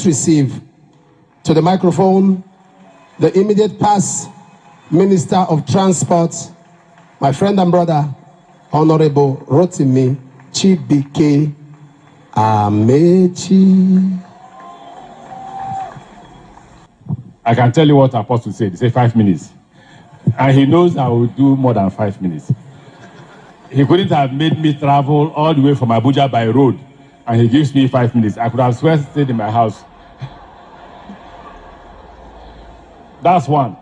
receive to the microphone the immediate past Minister of Transport, my friend and brother, Honorable Rotimi Chibike Ameachi. I can tell you what Apostle said. He said 5 minutes. And he knows I will do more than 5 minutes. He couldn't have made me travel all the way from Abuja by road, and he gives me 5 minutes. I could have stayed in my house. That's one.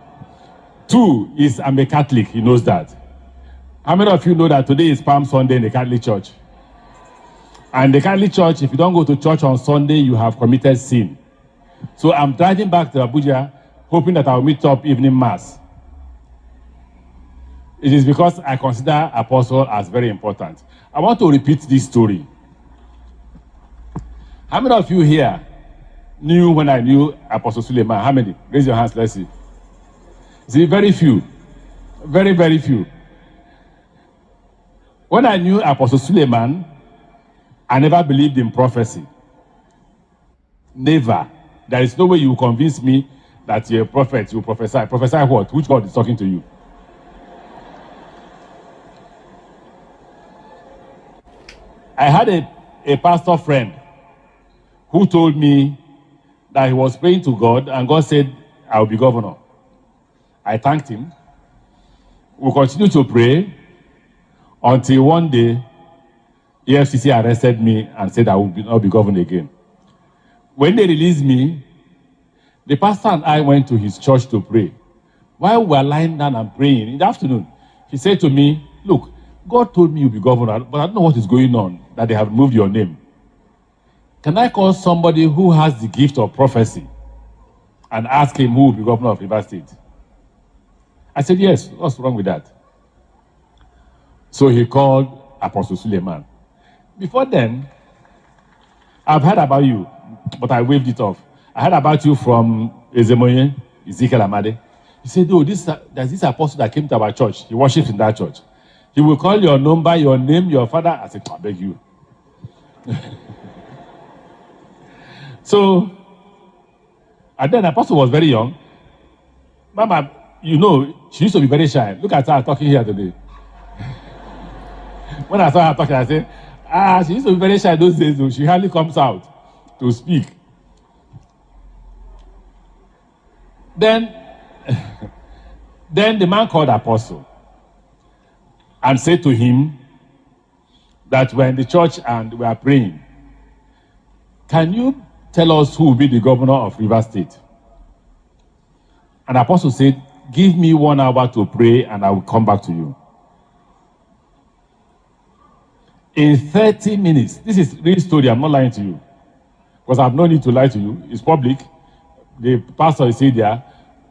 Two is I'm a Catholic. He knows that. How many of you know that today is Palm Sunday in the Catholic Church? And the Catholic Church, if you don't go to church on Sunday, you have committed sin. So I'm driving back to Abuja, hoping that I'll meet up evening mass. It is because I consider Apostle as very important. I want to repeat this story. How many of you here knew when I knew Apostle Suleman? How many? Raise your hands, let's see. See, very few. Very, very few. When I knew Apostle Suleman, I never believed in prophecy. Never. There is no way you will convince me that you're a prophet, you prophesy. Prophesy what? Which God is talking to you? I had a pastor friend who told me that he was praying to God and God said, I will be governor. I thanked him. We continued to pray until one day, EFCC arrested me and said I will not be governor again. When they released me, the pastor and I went to his church to pray. While we were lying down and praying in the afternoon, he said to me, look, God told me you'll be governor, but I don't know what is going on, that they have removed your name. Can I call somebody who has the gift of prophecy and ask him who will be governor of Rivers State? I said, yes, what's wrong with that? So he called Apostle Suleman. Before then, I've heard about you, but I waved it off. I heard about you from Ezemoye, Ezekiel Amade. He said, oh, there's this apostle that came to our church. He worships in that church. He will call your number, your name, your father. I said, I beg you. So, and then the apostle was very young. Mama, you know, she used to be very shy. Look at her talking here today. When I saw her talking, I said, she used to be very shy those days, though. She hardly comes out to speak. Then the man called Apostle and said to him that we're in the church and we are praying. Can you tell us who will be the governor of Rivers State? And Apostle said, give me 1 hour to pray and I will come back to you. In 30 minutes, this is real story, I'm not lying to you. Because I have no need to lie to you. It's public. The pastor is there,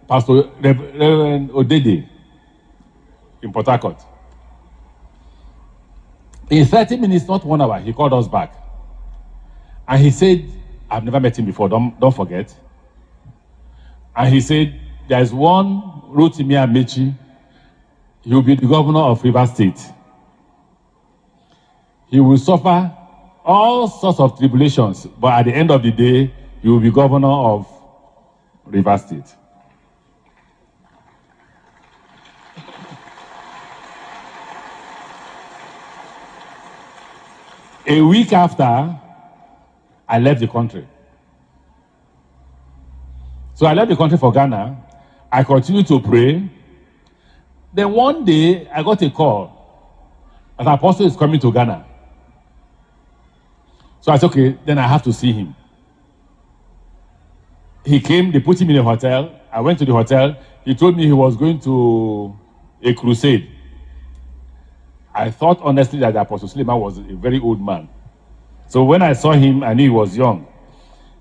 Pastor Reverend Odede in Port Harcourt. In 30 minutes, not 1 hour, he called us back. And he said, I've never met him before, don't forget. And he said, there's one Rotimi Ameachi, he will be the governor of Rivers State. He will suffer all sorts of tribulations, but at the end of the day, he will be governor of Rivers State. A week after, I left the country. So I left the country for Ghana. I continued to pray. Then one day, I got a call that Apostle is coming to Ghana. So I said, okay, then I have to see him. He came, they put him in a hotel. I went to the hotel. He told me he was going to a crusade. I thought honestly that the Apostle Suleman was a very old man. So when I saw him, I knew he was young.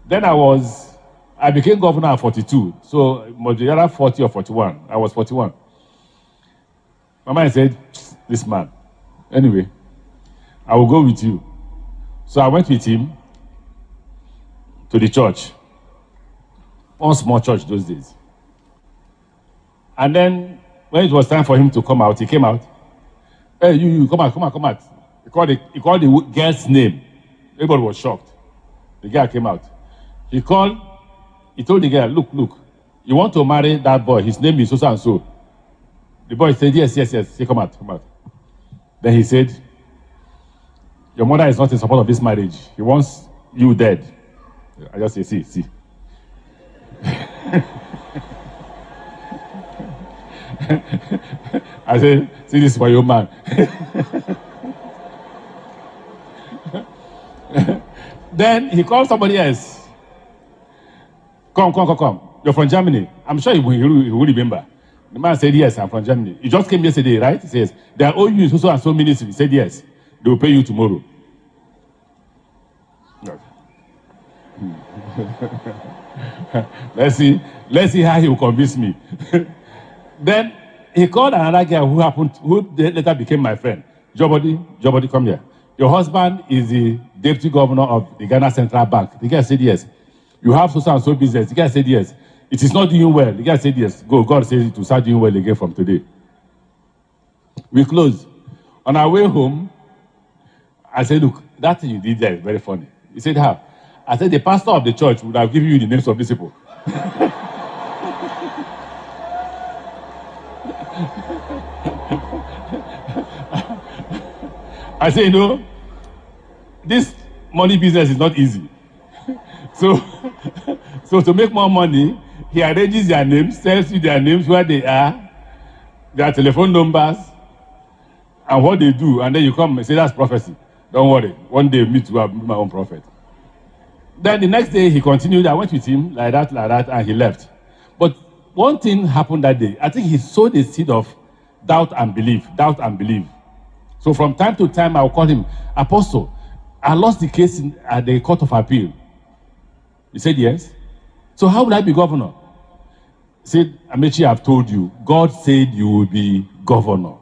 Then I became governor at 42. So the other 40 or 41. I was 41. Mama said, this man. Anyway, I will go with you. So I went with him to the church. One small church those days. And then when it was time for him to come out, he came out. Hey, you, come out. He called the girl's name. Everybody was shocked. The girl came out. He called, he told the girl, look, you want to marry that boy, his name is so and so. The boy said, yes. Say, come out. Then he said, your mother is not in support of this marriage. He wants you dead. I just say, see. I said, see, this is for your man. Then he called somebody else. Come. You're from Germany. I'm sure he will remember. The man said, yes, I'm from Germany. He just came yesterday, right? He says, they are all you so and so ministry. He said, yes, they will pay you tomorrow. Let's see how he will convince me. Then he called another guy who later became my friend. Jobody, come here. Your husband is the deputy governor of the Ghana Central Bank. The guy said yes. You have so and so business. The guy said yes. It is not doing well. The guy said yes. Go. God says it will start doing well again from today. We closed. On our way home, I said, look, that thing you did there is very funny. He said, how? I said, the pastor of the church would have given you the names of these people. I say, this money business is not easy. So to make more money, he arranges their names, tells you their names, where they are, their telephone numbers, and what they do. And then you come and say, that's prophecy. Don't worry. One day, me too, I'll be my own prophet. Then the next day, he continued. I went with him like that, and he left. But one thing happened that day. I think he sowed a seed of doubt and belief. So from time to time, I'll call him, Apostle, I lost the case at the Court of Appeal. He said, yes. So how would I be governor? He said, Ameachi, I've told you, God said you will be governor.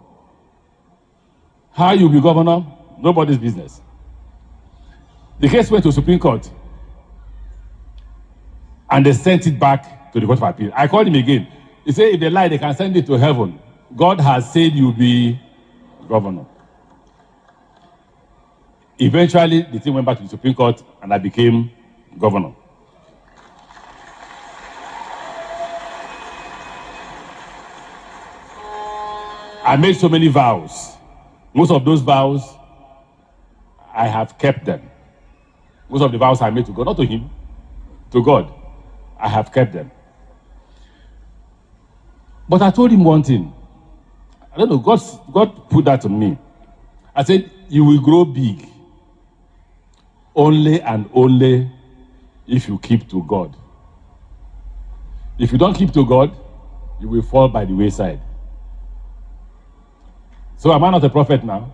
How you will be governor? Nobody's business. The case went to Supreme Court. And they sent it back to the Court of Appeal. I called him again. He said, if they lie, they can send it to heaven. God has said you'll be governor. Eventually, the thing went back to the Supreme Court, and I became governor. I made so many vows. Most of those vows, I have kept them. Most of the vows I made to God, not to him, to God, I have kept them. But I told him one thing. I don't know, God put that on me. I said, you will grow big only and only if you keep to God. If you don't keep to God, you will fall by the wayside. So am I not a prophet now?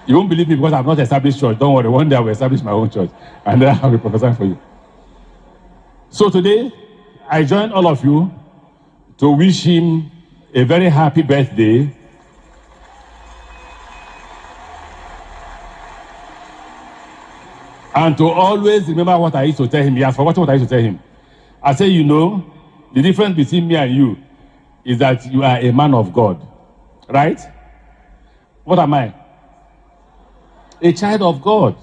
You won't believe me because I've not established church. Don't worry, one day I will establish my own church. And then I will prophesy for you. So today, I join all of you to wish him a very happy birthday. And to always remember what I used to tell him. He has forgotten what I used to tell him. I say, the difference between me and you is that you are a man of God. Right? What am I? A child of God.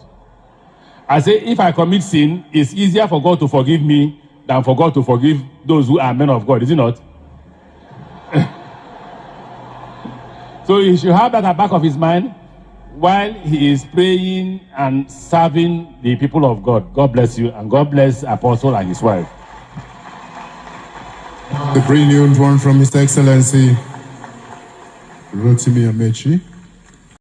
I say, if I commit sin, it's easier for God to forgive me than for God to forgive those who are men of God. Is it not? So he should have that at the back of his mind while he is praying and serving the people of God. God bless you, and God bless Apostle and his wife. The brilliant one from His Excellency Rotimi Ameachi.